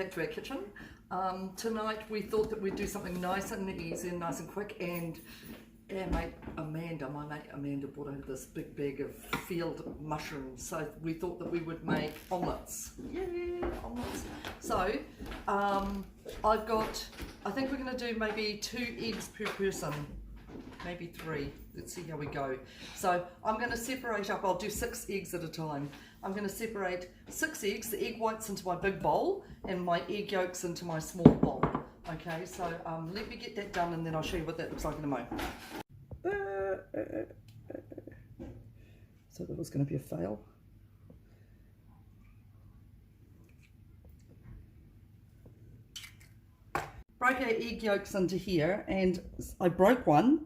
back to our kitchen. Tonight we thought that we'd do something nice and easy and nice and quick, and our mate Amanda, my mate Amanda, brought over this big bag of field mushrooms, so we thought that we would make omelettes. Yeah, omelettes. So I think we're going to do maybe 2 eggs per person, maybe 3. Let's see how we go. So I'm going to separate up, I'll do 6 eggs at a time. I'm going to separate 6 eggs, the egg whites into my big bowl and my egg yolks into my small bowl. Okay, so let me get that done and then I'll show you what that looks like in a moment. So that was going to be a fail. Broke our egg yolks into here, and I broke one,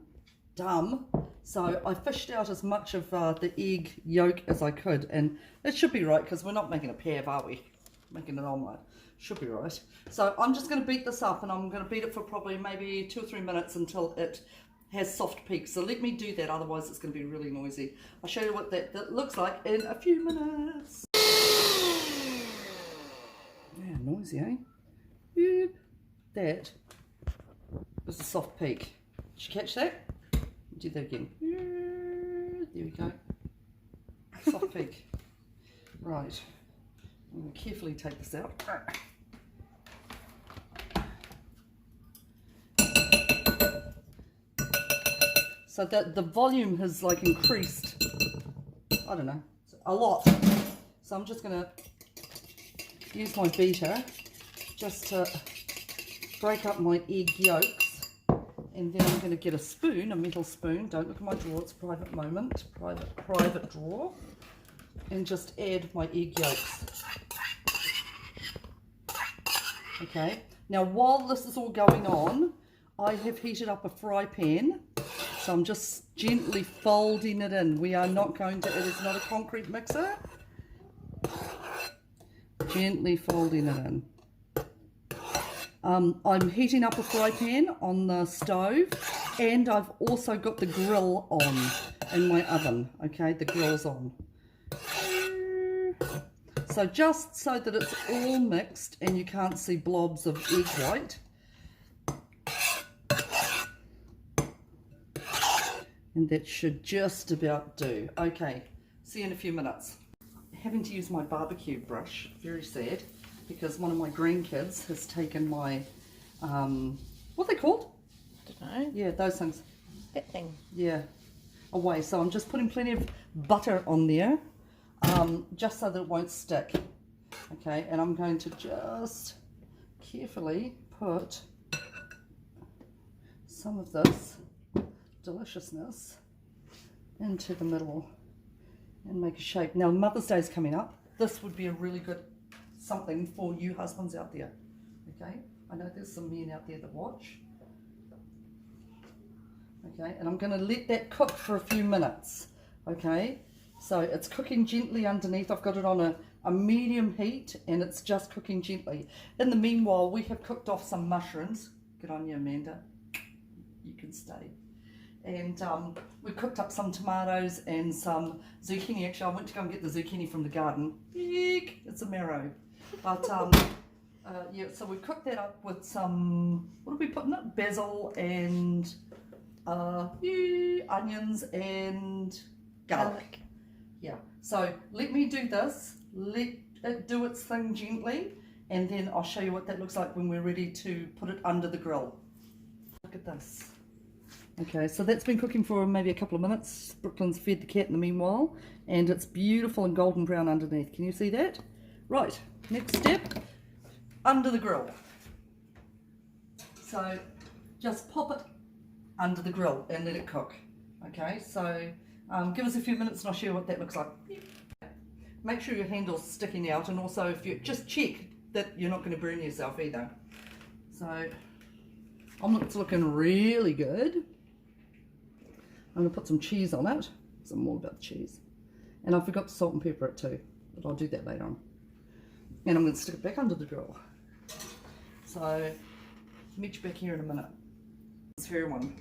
dumb, so I fished out as much of the egg yolk as I could, and it should be right because we're not making a pav, are we? Making an omelette. Should be right. So I'm just going to beat this up, and I'm going to beat it for probably maybe 2 or 3 minutes until it has soft peaks. So let me do that, otherwise it's going to be really noisy. I'll show you what that looks like in a few minutes. Yeah, noisy, eh? Yeah. That was a soft peak. Did you catch that? Do that again. There we go. Soft peak. Right. I'm going to carefully take this out. So that the volume has like increased, I don't know, a lot. So I'm just going to use my beater just to break up my egg yolks, and then I'm going to get a spoon, a metal spoon. Don't look at my drawer, it's a private moment, private drawer, and just add my egg yolks. Okay, now while this is all going on, I have heated up a fry pan, so I'm just gently folding it in. We are not going to, it is not a concrete mixer. Gently folding it in. I'm heating up a fry pan on the stove, and I've also got the grill on in my oven. Okay, the grill's on. So just so that it's all mixed and you can't see blobs of egg white. And that should just about do. Okay, see you in a few minutes. Having to use my barbecue brush, very sad, because one of my grandkids has taken my, what are they called? I don't know. Yeah, those things. That thing. Yeah, away. So I'm just putting plenty of butter on there, just so that it won't stick. Okay, and I'm going to just carefully put some of this deliciousness into the middle and make a shape. Now Mother's Day is coming up. This would be a really good something for you husbands out there. Okay, I know there's some men out there that watch. Okay, and I'm going to let that cook for a few minutes. Okay, so it's cooking gently underneath. I've got it on a medium heat, and it's just cooking gently. In the meanwhile, we have cooked off some mushrooms. Good on you, Amanda. You can stay. And we cooked up some tomatoes and some zucchini. Actually, I went to go and get the zucchini from the garden. Eek, it's a marrow. But yeah, so we cooked that up with some, what did we put in it? Basil and onions and garlic. Yeah, so let me do this, let it do its thing gently, and then I'll show you what that looks like when we're ready to put it under the grill. Look at this. Okay, so that's been cooking for maybe a couple of minutes. Brooke-Lyn's fed the cat in the meanwhile, and it's beautiful and golden brown underneath. Can you see that? Right, next step, under the grill. So just pop it under the grill and let it cook. Okay, so give us a few minutes and I'll show you what that looks like. Make sure your handle's sticking out, and also if you just check that you're not going to burn yourself either. So omelette's looking really good. I'm going to put some cheese on it, some more about the cheese. And I forgot to salt and pepper it too, but I'll do that later on. And I'm going to stick it back under the grill. So, meet you back here in a minute. This fair one.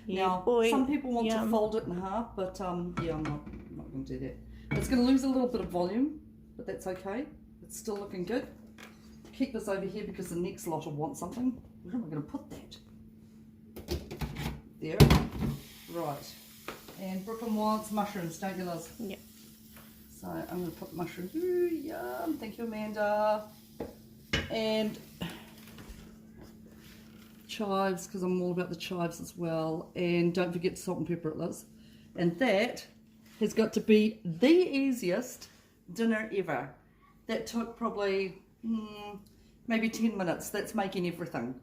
Now, some people want to fold it in half, but yeah, I'm not going to do that. It's going to lose a little bit of volume, but that's okay. It's still looking good. keep this over here because the next lot will want something. Where am I going to put that? There. Right. And Brooke-Lyn wants mushrooms, don't you, Liz? Yeah. So I'm going to put mushrooms. Ooh, yum. Thank you, Amanda. And chives, because I'm all about the chives as well. And don't forget salt and pepper it, Liz. And that has got to be the easiest dinner ever. That took probably maybe 10 minutes. That's making everything.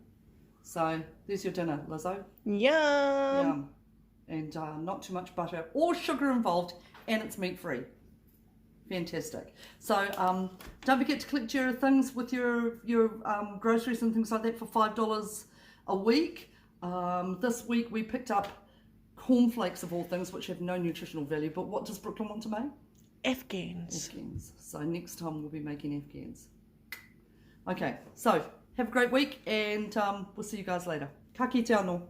So there's your dinner, Lizzo. Yum. Yum. And not too much butter or sugar involved, and it's meat free. Fantastic. So don't forget to collect your things with your groceries and things like that for $5 a week. This week we picked up cornflakes of all things, which have no nutritional value. But what does Brooke-Lyn want to make? Afghans. Afghans. So next time we'll be making Afghans. Okay, so have a great week, and we'll see you guys later. Ka kite anō.